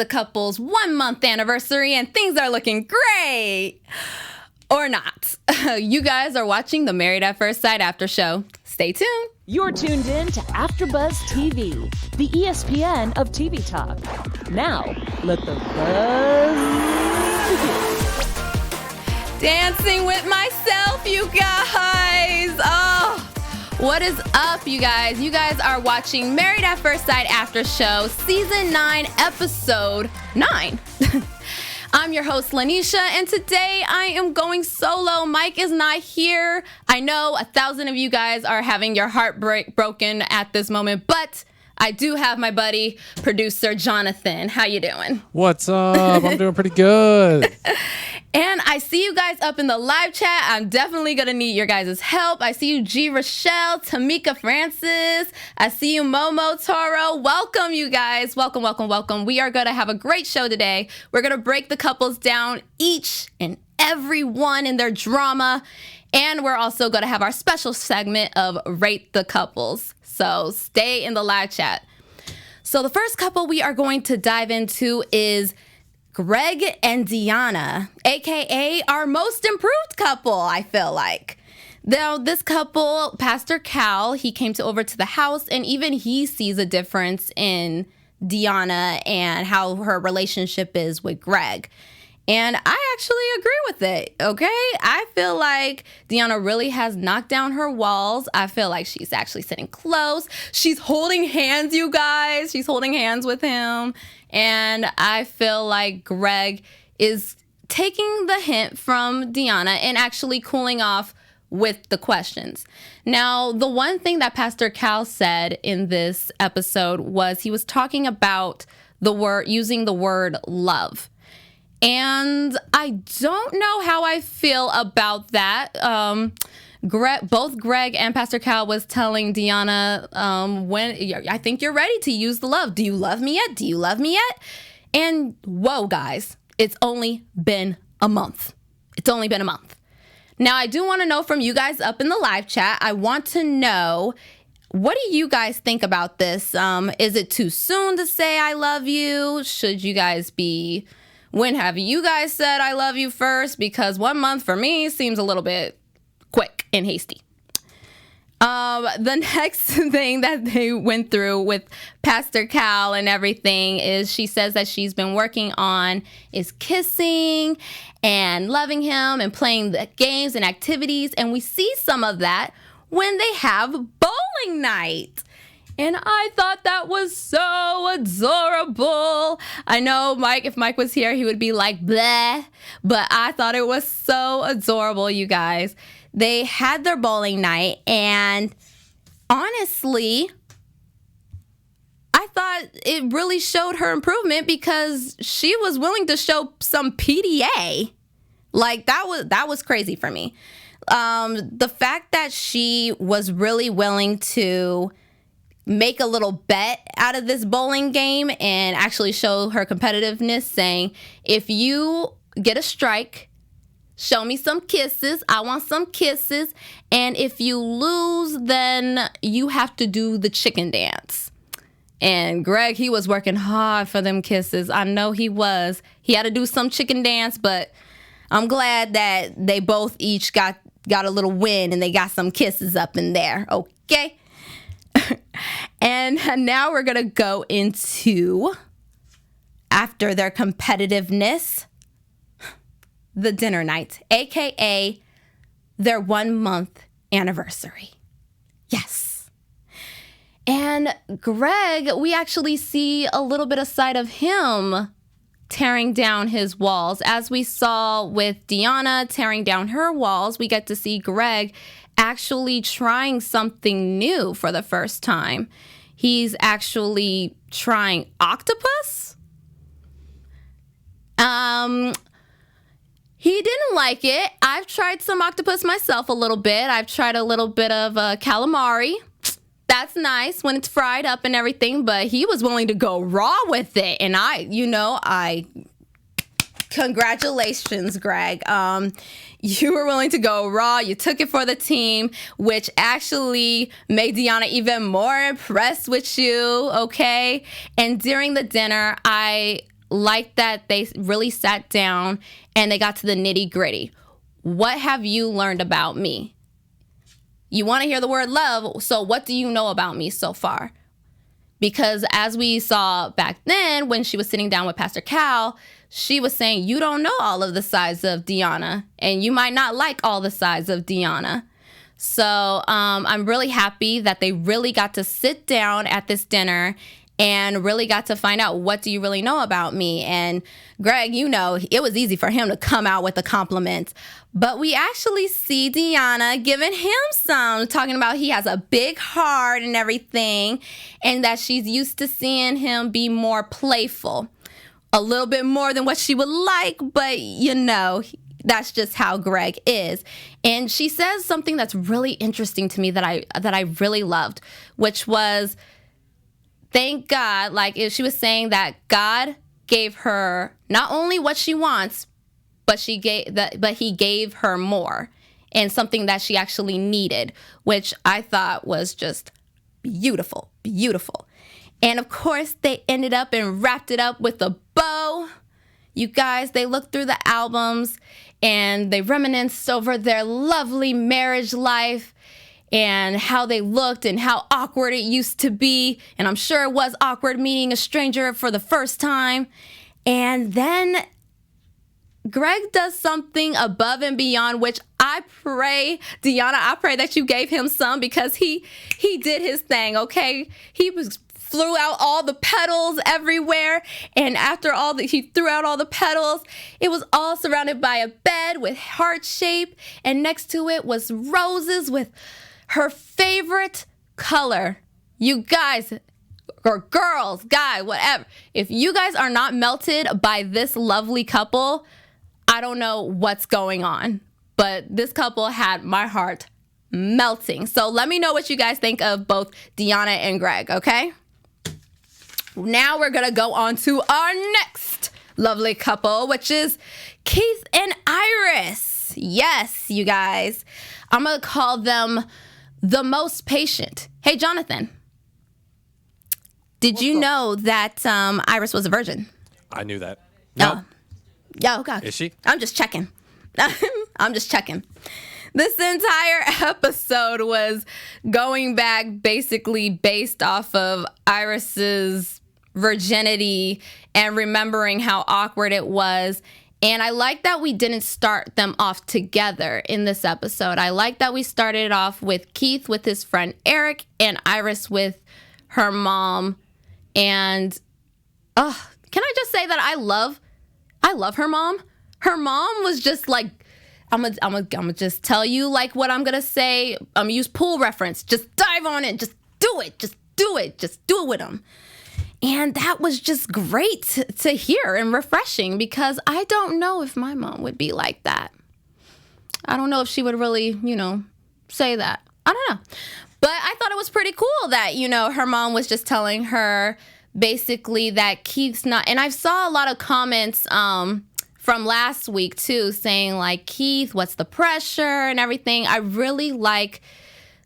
the couple's 1 month anniversary and things are looking great. Or not. You guys are watching the Married at First Sight After Show. Stay tuned. You're tuned in to AfterBuzz TV, the ESPN of TV talk. Now, let the buzz begin. Dancing with myself, you guys. Oh, what is up, you guys? You guys are watching Married at First Sight After Show, Season 9, Episode 9. I'm your host, Lanisha, and today I am going solo. Mike is not here. I know 1,000 of you guys are having your heart broken at this moment, but I do have my buddy, producer Jonathan. How you doing? What's up? I'm doing pretty good. And I see you guys up in the live chat. I'm definitely going to need your guys' help. I see you, G. Rochelle, Tamika Francis. I see you, Momo Toro. Welcome, you guys. Welcome, welcome, welcome. We are going to have a great show today. We're going to break the couples down, each and every one in their drama. And we're also going to have our special segment of Rate the Couples. So stay in the live chat. So the first couple we are going to dive into is Greg and Deanna, a.k.a. our most improved couple, I feel like. Now, this couple, Pastor Cal, he came over to the house, and even he sees a difference in Deanna and how her relationship is with Greg. And I actually agree with it, okay? I feel like Deanna really has knocked down her walls. I feel like she's actually sitting close. She's holding hands, you guys. She's holding hands with him. And I feel like Greg is taking the hint from Deanna and actually cooling off with the questions. Now, the one thing that Pastor Cal said in this episode was he was talking about using the word love. And I don't know how I feel about that. Both Greg and Pastor Cal was telling Deanna, I think you're ready to use the love. Do you love me yet? Do you love me yet? And whoa, guys, it's only been a month. It's only been a month. Now, I do want to know from you guys up in the live chat. I want to know, what do you guys think about this? Is it too soon to say I love you? Should you guys when have you guys said I love you first? Because 1 month for me seems a little bit quick and hasty. The next thing that they went through with Pastor Cal and everything is she says that she's been working on is kissing and loving him and playing the games and activities. And we see some of that when they have bowling night. And I thought that was so adorable. I know if Mike was here, he would be like, bleh. But I thought it was so adorable, you guys. They had their bowling night, and honestly, I thought it really showed her improvement because she was willing to show some PDA. Like, that was crazy for me. The fact that she was really willing to make a little bet out of this bowling game and actually show her competitiveness, saying, if you get a strike, show me some kisses. I want some kisses. And if you lose, then you have to do the chicken dance. And Greg, he was working hard for them kisses. I know he was. He had to do some chicken dance, but I'm glad that they both each got a little win and they got some kisses up in there. Okay. And now we're going to go into, after their competitiveness, the dinner night, a.k.a. their 1 month anniversary. Yes. And Greg, we actually see a little bit of side of him tearing down his walls. As we saw with Deanna tearing down her walls, we get to see Greg actually trying something new for the first time. He's actually trying octopus. He didn't like it. I've tried some octopus myself a little bit. I've tried a little bit of calamari. That's nice when it's fried up and everything, but he was willing to go raw with it. And congratulations, Greg. You were willing to go raw. You took it for the team, which actually made Deanna even more impressed with you, okay? And during the dinner, I like that they really sat down and they got to the nitty gritty. What have you learned about me? You want to hear the word love, so what do you know about me so far? Because as we saw back then when she was sitting down with Pastor Cal, she was saying, you don't know all of the sides of Deanna, and you might not like all the sides of Deanna. So I'm really happy that they really got to sit down at this dinner and really got to find out, what do you really know about me? And Greg, you know, it was easy for him to come out with a compliment. But we actually see Deanna giving him some, talking about he has a big heart and everything, and that she's used to seeing him be more playful. A little bit more than what she would like, but you know, that's just how Greg is. And she says something that's really interesting to me that I really loved, which was, thank God, like she was saying that God gave her not only what she wants, but he gave her more, and something that she actually needed, which I thought was just beautiful, beautiful. And of course, they ended up and wrapped it up with a bow. You guys, they looked through the albums and they reminisced over their lovely marriage life and how they looked and how awkward it used to be. And I'm sure it was awkward meeting a stranger for the first time. And then Greg does something above and beyond, which I pray, Deanna, I pray that you gave him some, because he did his thing, okay? He flew out all the petals everywhere, and after he threw out all the petals, it was all surrounded by a bed with heart shape, and next to it was roses with her favorite color. You guys, or girls, guy, whatever, if you guys are not melted by this lovely couple, I don't know what's going on, but this couple had my heart melting. So let me know what you guys think of both Deanna and Greg, okay? Now we're going to go on to our next lovely couple, which is Keith and Iris. Yes, you guys. I'm going to call them the most patient. Hey, Jonathan, did you know that Iris was a virgin? I knew that. No. Oh, God. Is she? I'm just checking. I'm just checking. This entire episode was going back basically based off of Iris's virginity and remembering how awkward it was. And I like that we didn't start them off together in this episode. I like that we started off with Keith with his friend Eric and Iris with her mom. And can I just say that I love her mom. Her mom was just like, I'm gonna just tell you like what I'm gonna say. I'm gonna use pool reference. Just dive on it. Just do it. Just do it. Just do it with them. And that was just great to hear and refreshing, because I don't know if my mom would be like that. I don't know if she would really, say that. I don't know. But I thought it was pretty cool that, her mom was just telling her basically that Keith's not, and I saw a lot of comments from last week too, saying like, Keith, what's the pressure and everything. I really like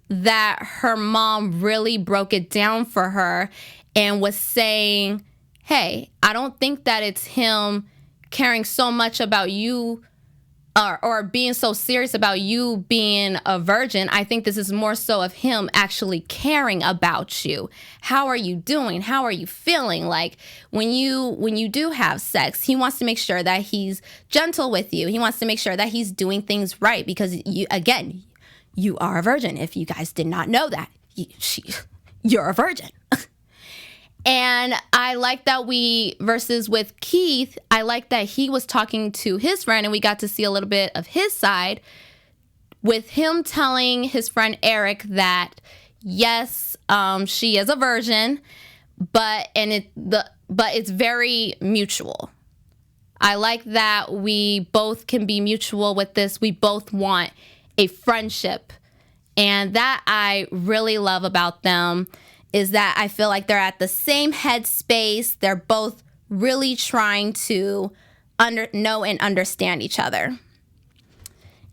that her mom really broke it down for her and was saying, hey, I don't think that it's him caring so much about you or being so serious about you being a virgin. I think this is more so of him actually caring about you. How are you doing? How are you feeling? Like when you do have sex, he wants to make sure that he's gentle with you. He wants to make sure that he's doing things right, because you are a virgin. If you guys did not know that, you're a virgin. And I like that versus with Keith, I like that he was talking to his friend and we got to see a little bit of his side with him telling his friend Eric that, yes, she is a virgin, but it's very mutual. I like that we both can be mutual with this. We both want a friendship. And that I really love about them, is that I feel like they're at the same headspace. They're both really trying to know and understand each other.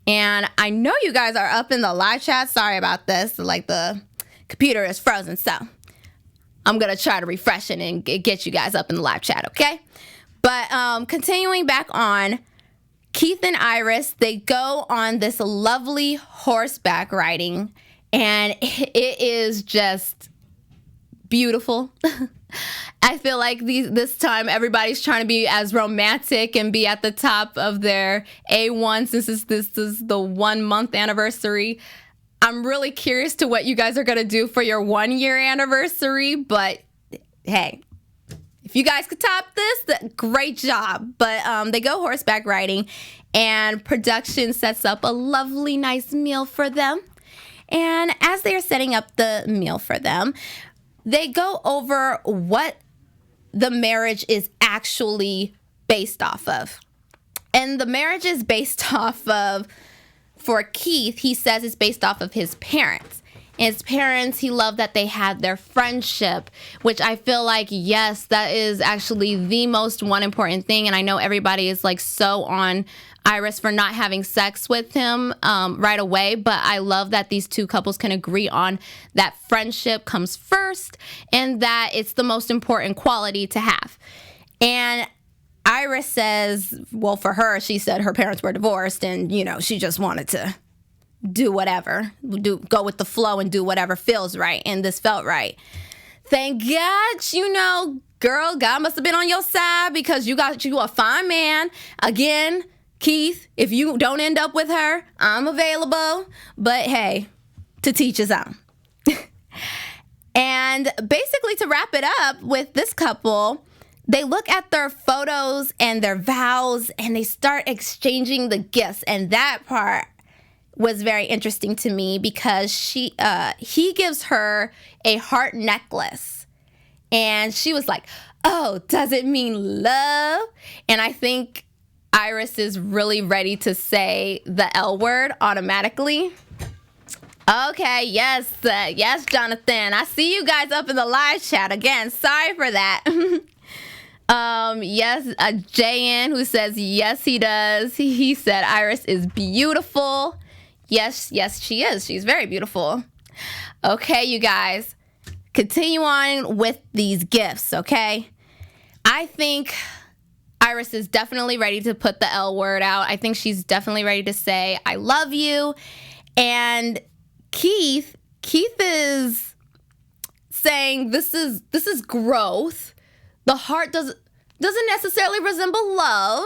And I know you guys are up in the live chat. Sorry about this. Like the computer is frozen. So I'm going to try to refresh it and get you guys up in the live chat, okay? But continuing back on, Keith and Iris, they go on this lovely horseback riding, and it is just beautiful. I feel like this time everybody's trying to be as romantic and be at the top of their A1 since this is the 1 month anniversary. I'm really curious to what you guys are going to do for your 1 year anniversary, but hey, if you guys could top this, great job. But they go horseback riding, and production sets up a lovely, nice meal for them. And as they're setting up the meal for them, they go over what the marriage is actually based off of. And the marriage is based off of, for Keith, he says it's based off of his parents. His parents, he loved that they had their friendship, which I feel like, yes, that is actually the most one important thing. And I know everybody is like so on Iris for not having sex with him right away. But I love that these two couples can agree on that friendship comes first and that it's the most important quality to have. And Iris says, well, for her, she said her parents were divorced and, you know, she just wanted to do whatever, go with the flow and do whatever feels right. And this felt right. Thank God, you know, girl, God must have been on your side because you a fine man. Again, Keith, if you don't end up with her, I'm available. But hey, to teach his own. And basically to wrap it up with this couple, they look at their photos and their vows and they start exchanging the gifts. And that part was very interesting to me because he gives her a heart necklace and she was like, oh, does it mean love? And I think Iris is really ready to say the L word automatically. Okay, yes, Jonathan. I see you guys up in the live chat again. Sorry for that. Yes, JN who says yes, he does. He said Iris is beautiful. Yes, she is. She's very beautiful. Okay, you guys, continue on with these gifts, okay? I think Iris is definitely ready to put the L word out. I think she's definitely ready to say, I love you. And Keith is saying this is growth. The heart doesn't necessarily resemble love.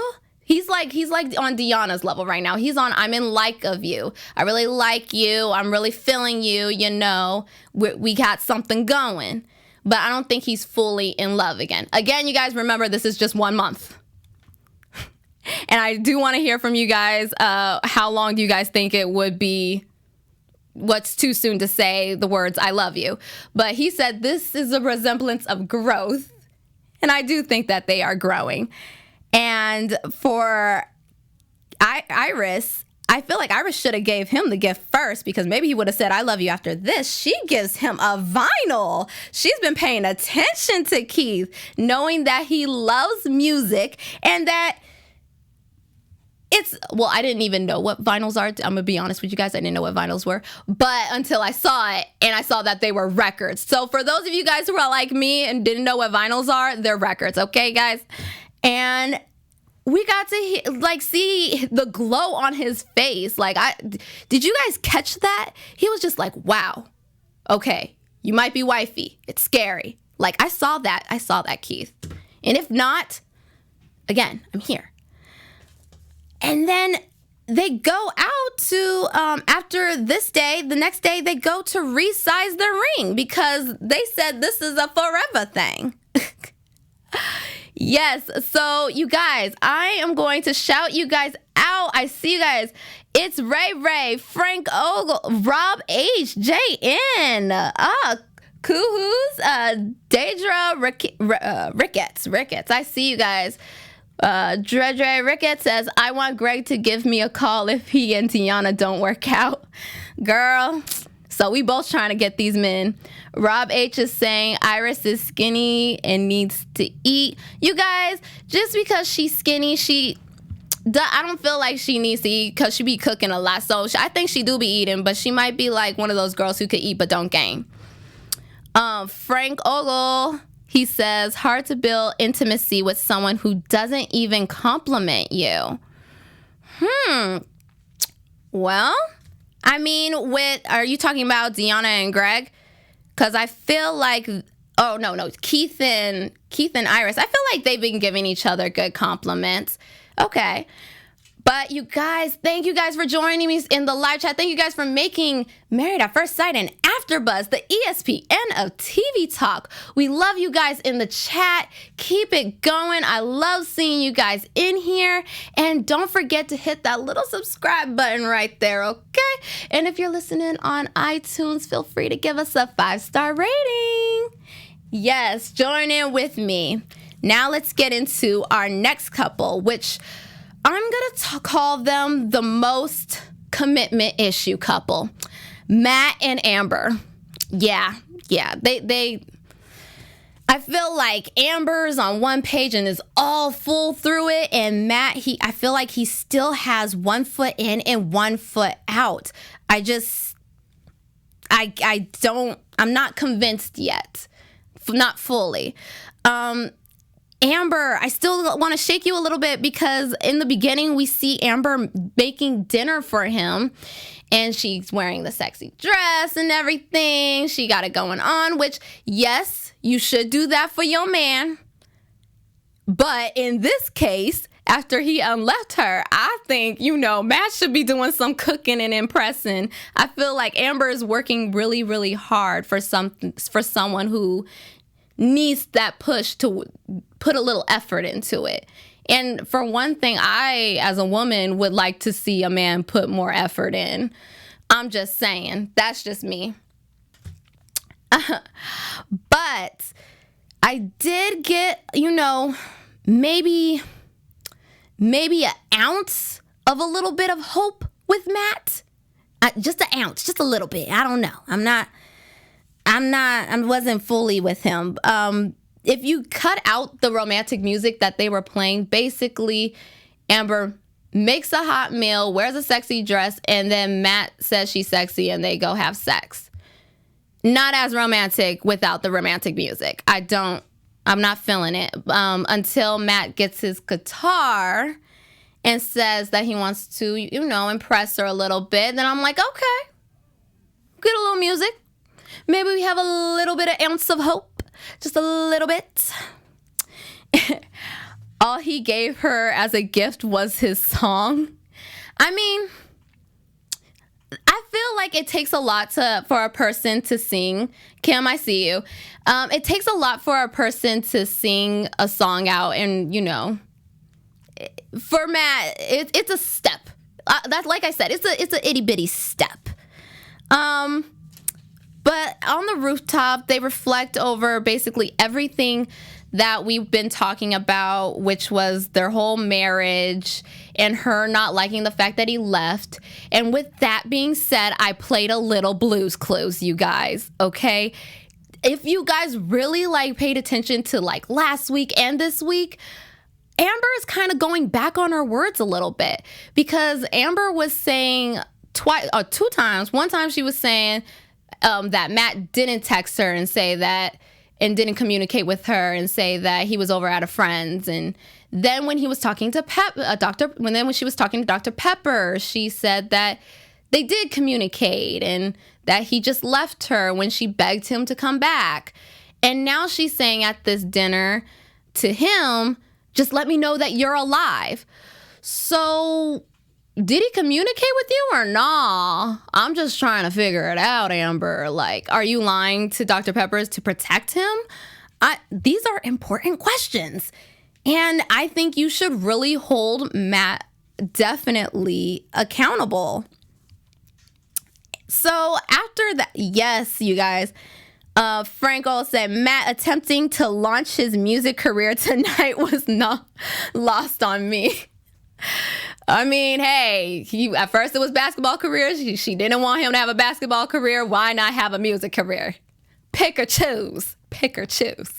He's like on Deanna's level right now. He's on, I'm in like of you. I really like you. I'm really feeling you. You know, we got something going. But I don't think he's fully in love again. Again, you guys remember this is just 1 month. And I do want to hear from you guys. How long do you guys think it would be? What's too soon to say the words, I love you. But he said this is a resemblance of growth. And I do think that they are growing. And for Iris, I feel like Iris should have gave him the gift first because maybe he would have said, I love you after this. She gives him a vinyl. She's been paying attention to Keith, knowing that he loves music and that I didn't even know what vinyls are. I'm going to be honest with you guys. I didn't know what vinyls were. But until I saw it, and I saw that they were records. So for those of you guys who are like me and didn't know what vinyls are, they're records. Okay, guys? And we got to see the glow on his face. Did you guys catch that? He was just like, wow. Okay, you might be wifey. It's scary. I saw that, Keith. And if not, again, I'm here. And then they go out to, after this day, the next day, they go to resize the ring because they said this is a forever thing. Yes, so you guys, I am going to shout you guys out. I see you guys. It's Ray, Frank Ogle, Rob H, JN, Kuhus, Deidre Ricketts. I see you guys. Dre Ricketts says, I want Greg to give me a call if he and Deanna don't work out. Girl, so we both trying to get these men. Rob H is saying Iris is skinny and needs to eat. You guys, just because she's skinny, I don't feel like she needs to eat because she be cooking a lot. So I think she do be eating, but she might be like one of those girls who could eat but don't gain. Frank Ogle He says, hard to build intimacy with someone who doesn't even compliment you. Well, I mean, are you talking about Deanna and Greg? Because I feel like, no, Keith and Iris. I feel like they've been giving each other good compliments. Okay. But you guys, thank you guys for joining me in the live chat. Thank you guys for making Married at First Sight and AfterBuzz the ESPN of TV talk. We love you guys in the chat. Keep it going. I love seeing you guys in here. And don't forget to hit that little subscribe button right there, okay? And if you're listening on iTunes, feel free to give us a 5-star rating. Yes, join in with me. Now let's get into our next couple, which I'm going to call them the most commitment issue couple, Matt and Amber. Yeah. I feel like Amber's on one page and is all full through it. And Matt, I feel like he still has 1 foot in and 1 foot out. I'm not convinced yet. Not fully. Amber, I still want to shake you a little bit because in the beginning we see Amber making dinner for him and she's wearing the sexy dress and everything. She got it going on, which, yes, you should do that for your man. But in this case, after he left her, I think, Matt should be doing some cooking and impressing. I feel like Amber is working really, really hard for someone who needs that push to put a little effort into it. And for one thing, I, as a woman, would like to see a man put more effort in. I'm just saying. That's just me. But I did get, maybe an ounce of a little bit of hope with Matt. Just an ounce, just a little bit. I don't know. I wasn't fully with him. If you cut out the romantic music that they were playing, basically Amber makes a hot meal, wears a sexy dress, and then Matt says she's sexy and they go have sex. Not as romantic without the romantic music. I'm not feeling it. Until Matt gets his guitar and says that he wants to, impress her a little bit. Then I'm like, okay, get a little music. Maybe we have a little bit of ounce of hope. Just a little bit. All he gave her as a gift was his song. I mean, I feel like it takes a lot for a person to sing. Kim, I see you. It takes a lot for a person to sing a song out. And, for Matt, it's a step. That's like I said, it's an itty bitty step. But on the rooftop, they reflect over basically everything that we've been talking about, which was their whole marriage and her not liking the fact that he left. And with that being said, I played a little Blue's Clues, you guys, okay? If you guys really paid attention to last week and this week, Amber is kind of going back on her words a little bit because Amber was saying two times. One time she was saying that Matt didn't text her and say that, and didn't communicate with her and say that he was over at a friend's. And then when he was talking to when she was talking to Dr. Pepper, she said that they did communicate and that he just left her when she begged him to come back. And now she's saying at this dinner to him, just let me know that you're alive. So did he communicate with you or nah? I'm just trying to figure it out, Amber. Are you lying to Dr. Peppers to protect him? These are important questions. And I think you should really hold Matt definitely accountable. So after that, yes, you guys, Franco said, Matt attempting to launch his music career tonight was not lost on me. I mean, hey, at first it was basketball career. She didn't want him to have a basketball career. Why not have a music career? Pick or choose. Pick or choose.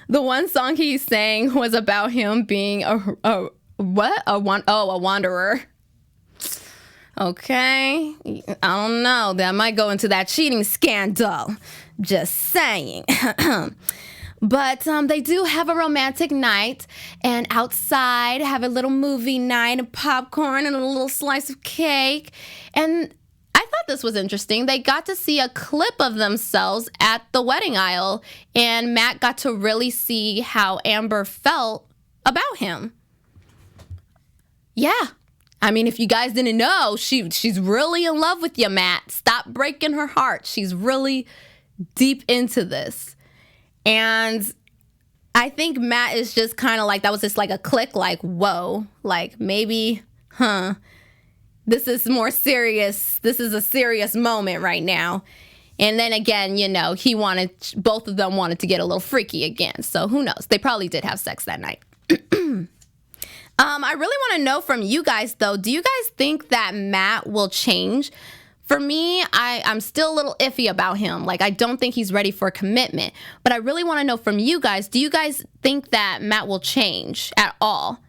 The one song he sang was about him being a wanderer. Okay. I don't know. That might go into that cheating scandal. Just saying. But they do have a romantic night, and outside have a little movie night and popcorn and a little slice of cake. And I thought this was interesting. They got to see a clip of themselves at the wedding aisle, and Matt got to really see how Amber felt about him. Yeah. I mean, if you guys didn't know, she's really in love with you, Matt. Stop breaking her heart. She's really deep into this. And I think Matt is just kind of like, that was just like a click, like, whoa, like maybe, this is more serious. This is a serious moment right now. And then again, you know, both of them wanted to get a little freaky again. So who knows? They probably did have sex that night. I really want to know from you guys, though, do you guys think that Matt will change? For me, I'm still a little iffy about him. Like, I don't think he's ready for a commitment. But I really want to know from you guys, do you guys think that Matt will change at all?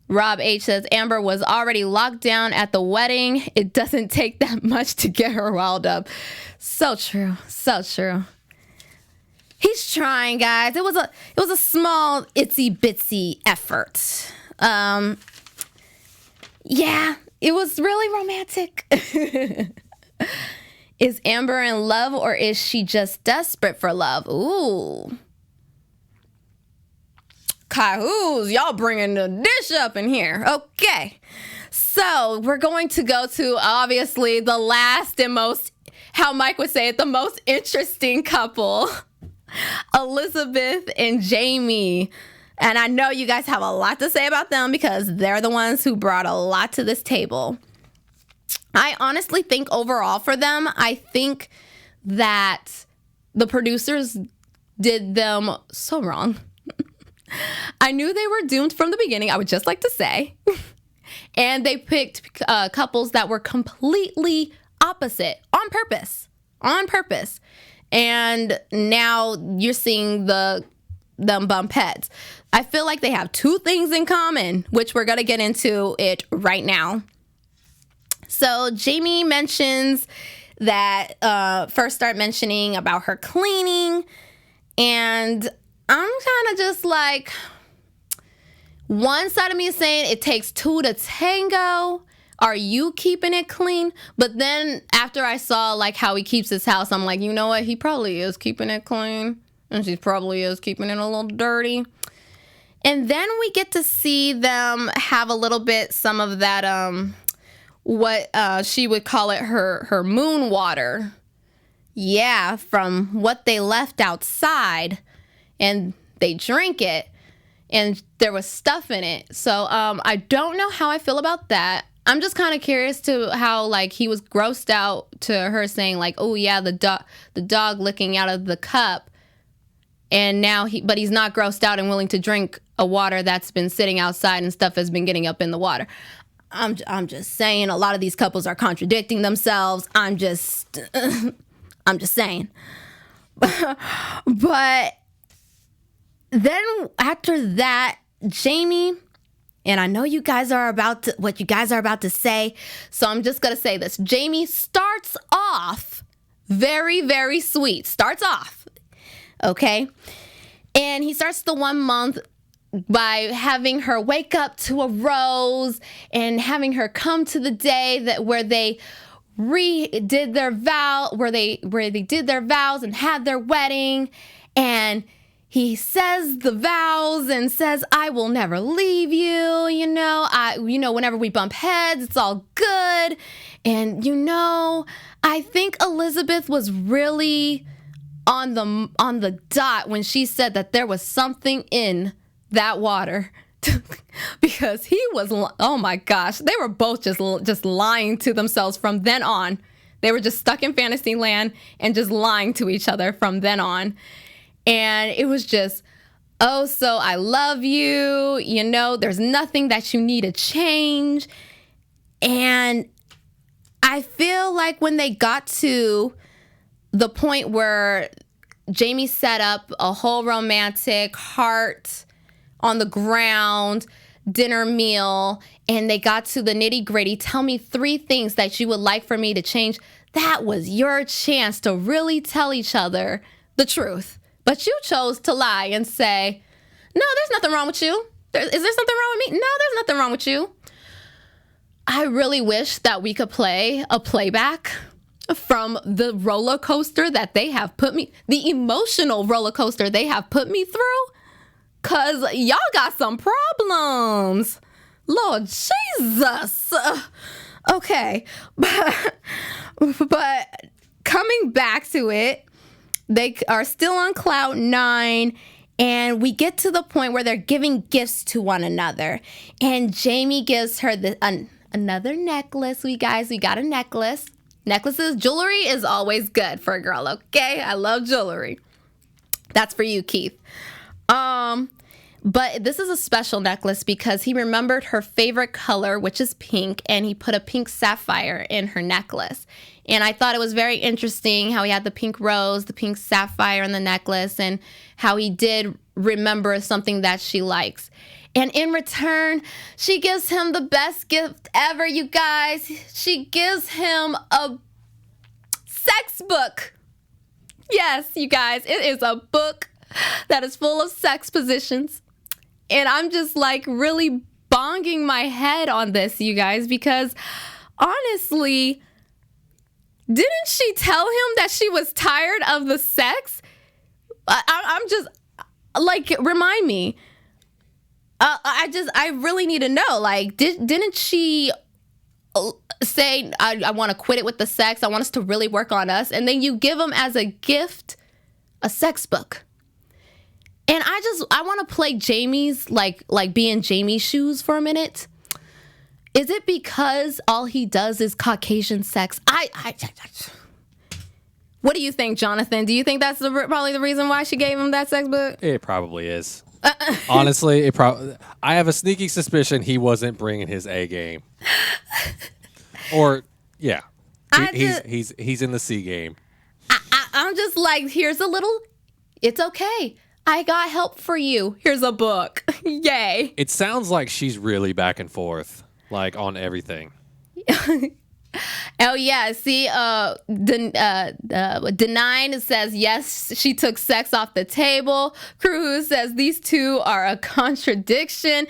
Rob H says, Amber was already locked down at the wedding. It doesn't take that much to get her riled up. So true. So true. He's trying, guys. It was a small, itsy bitsy effort. Yeah, it was really romantic. Is Amber in love, or is she just desperate for love? Ooh. Cahoos, y'all bringing the dish up in here. Okay. So we're going to go to, obviously, the last and most, how Mike would say it, the most interesting couple. Elizabeth and Jamie. And I know you guys have a lot to say about them because they're the ones who brought a lot to this table. I honestly think overall for them, I think that the producers did them so wrong. I knew they were doomed from the beginning, I would just like to say. And they picked couples that were completely opposite on purpose. On purpose. And now you're seeing them bump heads. I feel like they have two things in common, which we're going to get into it right now. So Jamie mentions that, first start mentioning about her cleaning. And I'm kind of just like, one side of me is saying it takes two to tango. Are you keeping it clean? But then after I saw like how he keeps his house, I'm like, you know what? He probably is keeping it clean. And she probably is keeping it a little dirty. And then we get to see them have a little bit, some of that, what she would call it, her moon water. Yeah, from what they left outside. And they drink it. And there was stuff in it. So I don't know how I feel about that. I'm just kind of curious to how, like, he was grossed out to her saying, like, oh, yeah, the dog licking out of the cup. And now but he's not grossed out and willing to drink a water that's been sitting outside and stuff has been getting up in the water. I'm just saying a lot of these couples are contradicting themselves. I'm just saying. But then after that, Jamie, and I know you guys are about to say, so I'm just going to say this. Jamie starts off very, very sweet. Starts off, okay? And he starts the 1 month by having her wake up to a rose and having her come to the day where they did their vows and had their wedding. And he says the vows and says, I will never leave you, whenever we bump heads, it's all good. And, I think Elizabeth was really on the dot when she said that there was something in that water. Because he was, oh my gosh, they were both just lying to themselves from then on. They were just stuck in fantasy land and just lying to each other from then on. And it was just, oh, so I love you, there's nothing that you need to change. And I feel like when they got to the point where Jamie set up a whole romantic heart on the ground dinner meal, and they got to the nitty gritty, tell me 3 things that you would like for me to change. That was your chance to really tell each other the truth. But you chose to lie and say, no, there's nothing wrong with you. Is there something wrong with me? No, there's nothing wrong with you. I really wish that we could play a playback from the roller coaster that they have put me, the emotional roller coaster they have put me through, because y'all got some problems. Lord Jesus. Okay. But coming back to it, they are still on cloud 9, and we get to the point where they're giving gifts to one another. And Jamie gives her another necklace. We got a necklace. Necklaces, jewelry is always good for a girl, okay? I love jewelry. That's for you, Keith. But this is a special necklace because he remembered her favorite color, which is pink, and he put a pink sapphire in her necklace. And I thought it was very interesting how he had the pink rose, the pink sapphire in the necklace, and how he did remember something that she likes. And in return, she gives him the best gift ever, you guys. She gives him a sex book. Yes, you guys, it is a book that is full of sex positions. And I'm just like really bonging my head on this, you guys, because honestly, didn't she tell him that she was tired of the sex? I'm just like, remind me. I really need to know, like, didn't she say, I want to quit it with the sex. I want us to really work on us. And then you give him as a gift a sex book. And I want to play Jamie's, like be in Jamie's shoes for a minute. Is it because all he does is Caucasian sex? What do you think, Jonathan? Do you think that's probably the reason why she gave him that sex book? It probably is. Honestly, I have a sneaky suspicion he wasn't bringing his A game. Or, yeah, he's in the C game. I'm just like, here's a little, it's okay. I got help for you. Here's a book. Yay. It sounds like she's really back and forth, like on everything. Oh, yeah. See, Denine says, yes, she took sex off the table. Cruz says these two are a contradiction.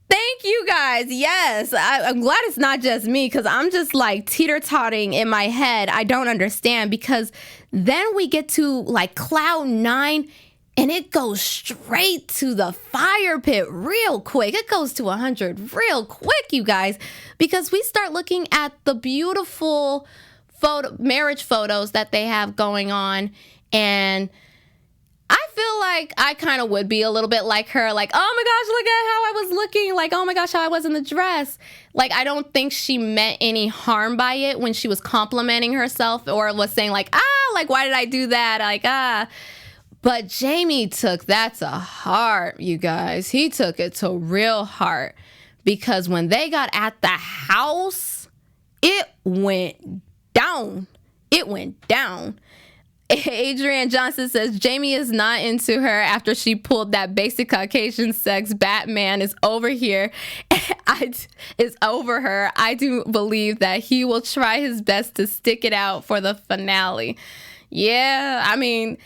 Thank you, guys. Yes, I'm glad it's not just me, because I'm just like teeter-totting in my head. I don't understand, because then we get to like cloud 9 and it goes straight to the fire pit real quick. It goes to 100 real quick, you guys, because we start looking at the beautiful marriage photos that they have going on. And I feel like I kind of would be a little bit like her, like, oh my gosh, look at how I was looking, like, oh my gosh, how I was in the dress. Like, I don't think she meant any harm by it when she was complimenting herself or was saying like, like, why did I do that? Like, But Jamie took that to heart, you guys. He took it to real heart, because when they got at the house, it went down. It went down. Adrian Johnson says Jamie is not into her after she pulled that basic Caucasian sex. Batman is over here. Is over her. I do believe that he will try his best to stick it out for the finale. Yeah, I mean,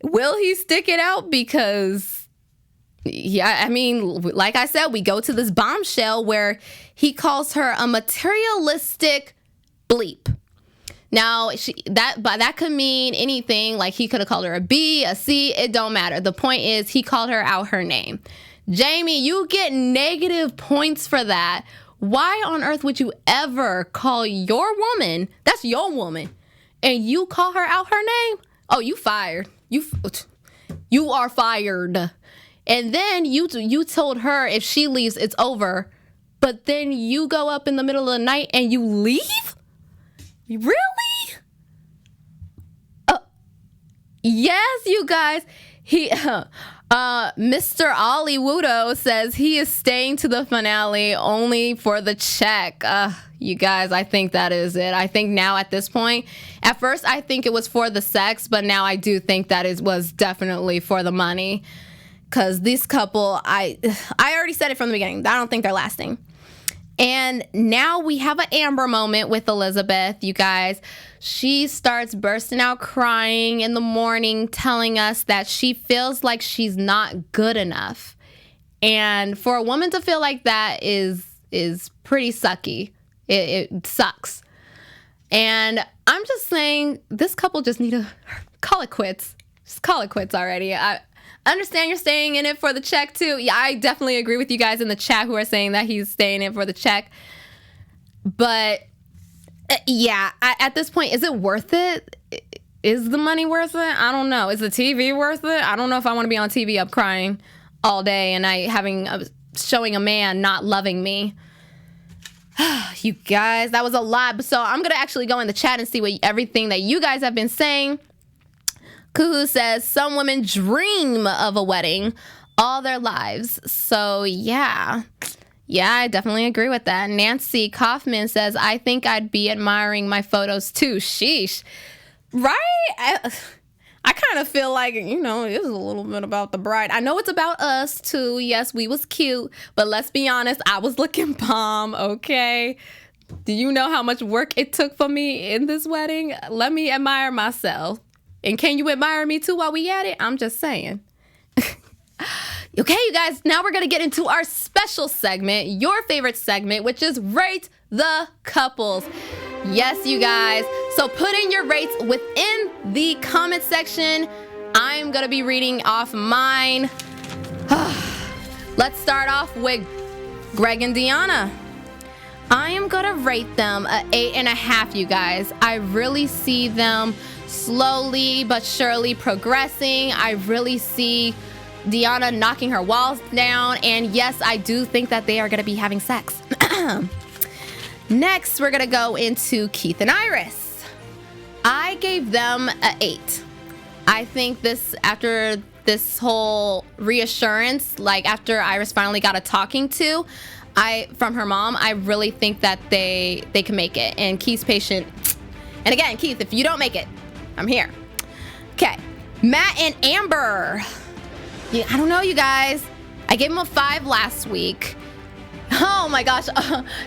will he stick it out? Because, yeah, I mean, like I said, we go to this bombshell where he calls her a materialistic bleep. Now, that could mean anything. Like, he could have called her a B, a C. It don't matter. The point is, he called her out her name. Jamie, you get negative points for that. Why on earth would you ever call your woman, that's your woman, and you call her out her name? Oh, you fired. You are fired. And then you told her if she leaves, it's over. But then you go up in the middle of the night and you leave? Really? Yes, you guys. Mr. Ollie Wudo says he is staying to the finale only for the check. You guys, I think that is it. I think now at this point, at first I think it was for the sex, but now I do think that it was definitely for the money. Because this couple, I already said it from the beginning. I don't think they're lasting. And now we have an Amber moment with Elizabeth, you guys. She starts bursting out crying in the morning, telling us that she feels like she's not good enough. And for a woman to feel like that is pretty sucky. It sucks. And I'm just saying, this couple just need to call it quits. Just call it quits already. I understand you're staying in it for the check, too. Yeah, I definitely agree with you guys in the chat who are saying that he's staying in for the check. But, yeah, at this point, is it worth it? Is the money worth it? I don't know. Is the TV worth it? I don't know if I want to be on TV up crying all day and showing a man not loving me. You guys, that was a lot. So I'm going to actually go in the chat and see everything that you guys have been saying. Kuhu says, some women dream of a wedding all their lives. So, yeah. Yeah, I definitely agree with that. Nancy Kaufman says, I think I'd be admiring my photos too. Sheesh. Right? I kind of feel like, it is a little bit about the bride. I know it's about us, too. Yes, we was cute. But let's be honest, I was looking bomb, okay? Do you know how much work it took for me in this wedding? Let me admire myself. And can you admire me, too, while we at it? I'm just saying. Okay, you guys, now we're going to get into our special segment, your favorite segment, which is Rate the Couples. Yes, you guys. So put in your rates within the comment section. I'm going to be reading off mine. Let's start off with Greg and Deanna. I am going to rate them an 8.5, you guys. I really see them slowly but surely progressing. I really see Deanna knocking her walls down. And yes, I do think that they are going to be having sex. Next, we're going to go into Keith and Iris. I gave them an 8. I think after this whole reassurance, like after Iris finally got a talking to from her mom, I really think that they can make it. And Keith's patient. And again, Keith, if you don't make it, I'm here. Okay. Matt and Amber. Yeah, I don't know, you guys. I gave them a 5 last week. Oh my gosh.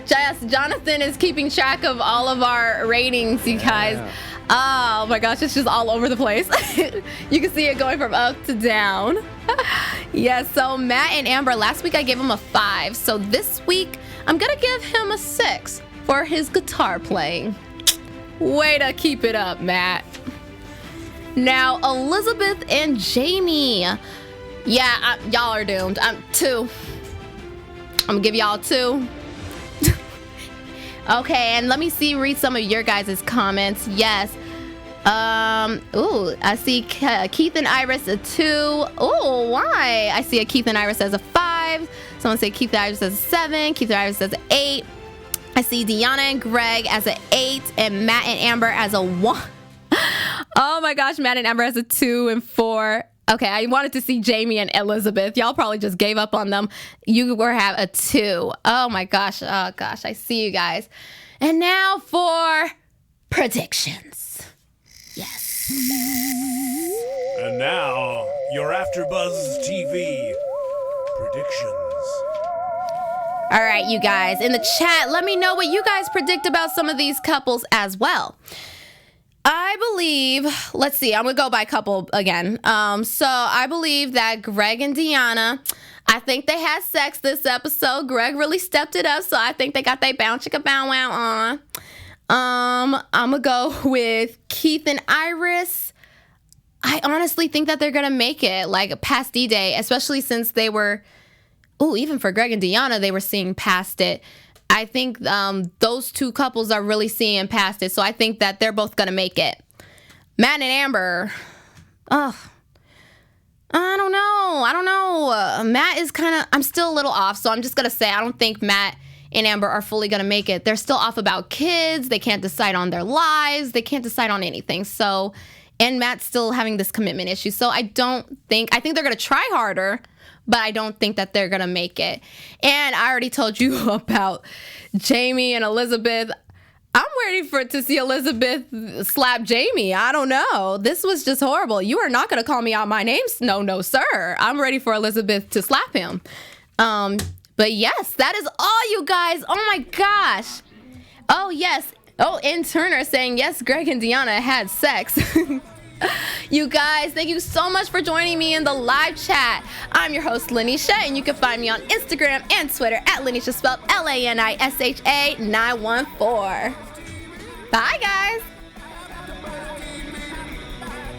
Jonathan is keeping track of all of our ratings, you guys. Oh my gosh, it's just all over the place. You can see it going from up to down. Yes, so Matt and Amber, last week I gave him a 5. So this week, I'm going to give him a 6 for his guitar playing. Way to keep it up, Matt. Now, Elizabeth and Jamie. Yeah, y'all are doomed. 2. I'm gonna give y'all 2. Okay, and let me read some of your guys' comments. Yes. I see Keith and Iris a 2. Oh, why? I see a Keith and Iris as a 5. Someone say Keith and Iris as a 7. Keith and Iris as an 8. I see Deanna and Greg as an 8, and Matt and Amber as a 1. Oh my gosh, Matt and Amber as a 2 and 4. Okay, I wanted to see Jamie and Elizabeth. Y'all probably just gave up on them. You have a 2. Oh my gosh. Oh gosh, I see you guys. And now for predictions. Yes. And now, your AfterBuzz TV predictions. All right, you guys, in the chat, let me know what you guys predict about some of these couples as well. I believe, let's see, I'm going to go by couple again. So I believe that Greg and Deanna, I think they had sex this episode. Greg really stepped it up, so I think they got their bow chicka bow wow on. I'm going to go with Keith and Iris. I honestly think that they're going to make it, like past D-Day, especially since they were, even for Greg and Deanna, they were seeing past it. I think those two couples are really seeing past it. So I think that they're both going to make it. Matt and Amber. I don't know. Matt is I'm still a little off. So I'm just going to say I don't think Matt and Amber are fully going to make it. They're still off about kids. They can't decide on their lives. They can't decide on anything. So, and Matt's still having this commitment issue. So I think they're going to try harder. But I don't think that they're going to make it. And I already told you about Jamie and Elizabeth. I'm ready to see Elizabeth slap Jamie. I don't know. This was just horrible. You are not going to call me out my name. No, sir. I'm ready for Elizabeth to slap him. But yes, that is all, you guys. Oh my gosh. Oh yes. Oh, and Turner saying yes, Greg and Deanna had sex. You guys, thank you so much for joining me in the live chat. I'm your host, Lanisha, and you can find me on Instagram and Twitter at Lanisha, spelled Lanisha 914. Bye, guys.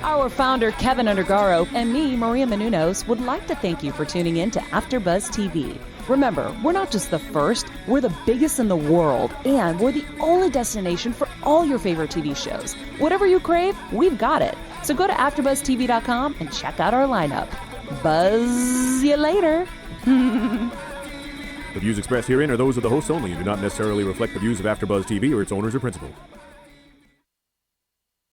Our founder, Kevin Undergaro, and me, Maria Menounos, would like to thank you for tuning in to AfterBuzz TV. Remember, we're not just the first, we're the biggest in the world, and we're the only destination for all your favorite TV shows. Whatever you crave, we've got it. So go to AfterBuzzTV.com and check out our lineup. Buzz you later. The views expressed herein are those of the hosts only and do not necessarily reflect the views of AfterBuzz TV or its owners or principals.